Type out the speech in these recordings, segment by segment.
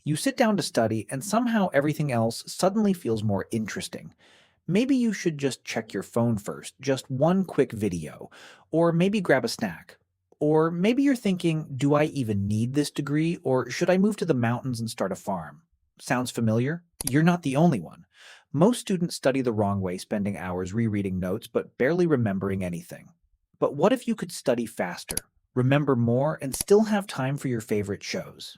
You sit down to study, and somehow everything else suddenly feels more interesting. Maybe you should just check your phone first, just one quick video, or maybe grab a snack. Or maybe you're thinking, do I even need this degree, or should I move to the mountains and start a farm? Sounds familiar? You're not the only one. Most students study the wrong way, spending hours rereading notes but barely remembering anything. But what if you could study faster, remember more, and still have time for your favorite shows?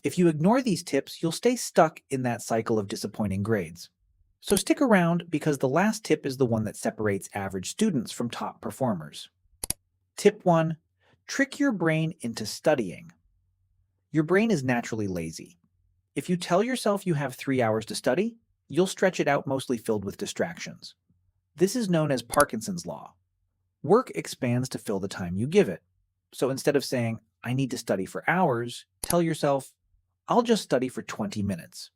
If you ignore these tips, you'll stay stuck in that cycle of disappointing grades. So stick around because the last tip is the one that separates average students from top performers. Tip 1. Trick your brain into studying. Your brain is naturally lazy. If you tell yourself you have 3 hours to study, you'll stretch it out mostly filled with distractions. This is known as Parkinson's law. Work expands to fill the time you give it. So instead of saying, I need to study for hours, tell yourself, I'll just study for 20 minutes.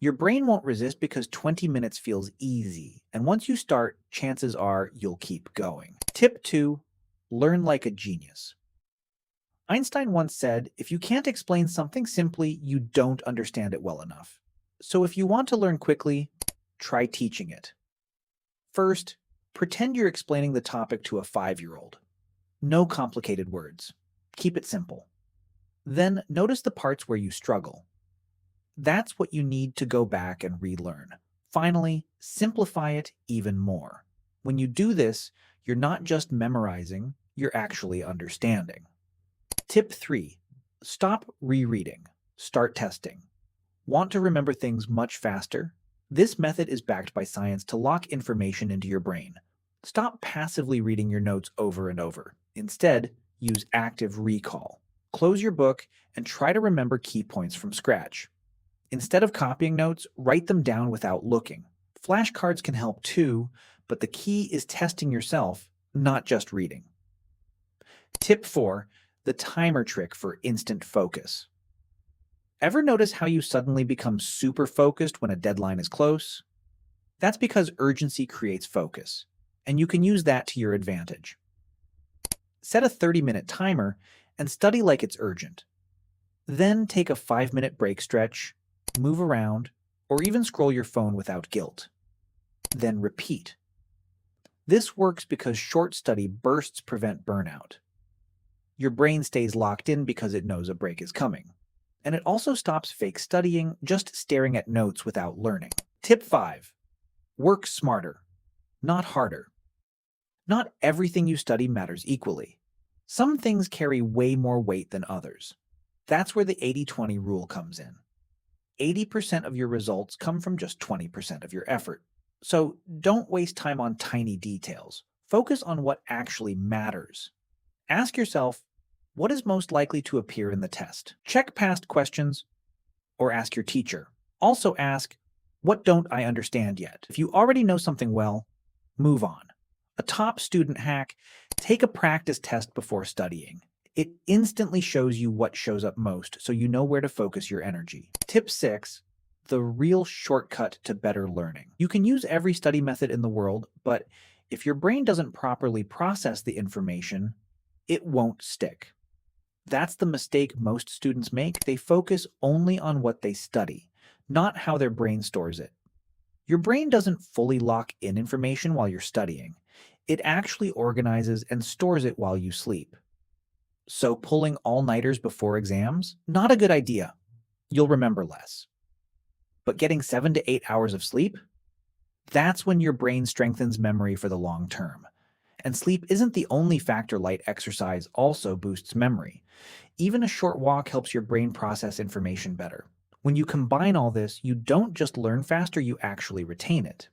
Your brain won't resist because 20 minutes feels easy, and once you start, chances are you'll keep going. Tip 2. Learn like a genius. Einstein once said, if you can't explain something simply, you don't understand it well enough. So if you want to learn quickly, try teaching it. First, pretend you're explaining the topic to a 5-year-old. No complicated words. Keep it simple. Then notice the parts where you struggle. That's what you need to go back and relearn. Finally, simplify it even more. When you do this, you're not just memorizing, you're actually understanding. Tip 3. Stop rereading. Start testing. Want to remember things much faster? This method is backed by science to lock information into your brain. Stop passively reading your notes over and over. Instead, use active recall. Close your book and try to remember key points from scratch. Instead of copying notes, write them down without looking. Flashcards can help too, but the key is testing yourself, not just reading. Tip 4. The timer trick for instant focus. Ever notice how you suddenly become super focused when a deadline is close? That's because urgency creates focus, and you can use that to your advantage. Set a 30-minute timer and study like it's urgent. Then take a 5-minute break stretch, move around, or even scroll your phone without guilt. Then repeat. This works because short study bursts prevent burnout. Your brain stays locked in because it knows a break is coming. And it also stops fake studying, just staring at notes without learning. Tip 5. Work smarter, not harder. Not everything you study matters equally. Some things carry way more weight than others. That's where the 80-20 rule comes in. 80% of your results come from just 20% of your effort. So don't waste time on tiny details. Focus on what actually matters. Ask yourself, what is most likely to appear in the test? Check past questions or ask your teacher. Also ask, what don't I understand yet? If you already know something well, move on. A top student hack, take a practice test before studying. It instantly shows you what shows up most, so you know where to focus your energy. Tip 6. The real shortcut to better learning. You can use every study method in the world, but if your brain doesn't properly process the information, it won't stick. That's the mistake most students make. They focus only on what they study, not how their brain stores it. Your brain doesn't fully lock in information while you're studying. It actually organizes and stores it while you sleep. So pulling all-nighters before exams? Not a good idea. You'll remember less. But getting 7 to 8 hours of sleep? That's when your brain strengthens memory for the long term. And sleep isn't the only factor. Light exercise also boosts memory. Even a short walk helps your brain process information better. When you combine all this, you don't just learn faster, you actually retain it.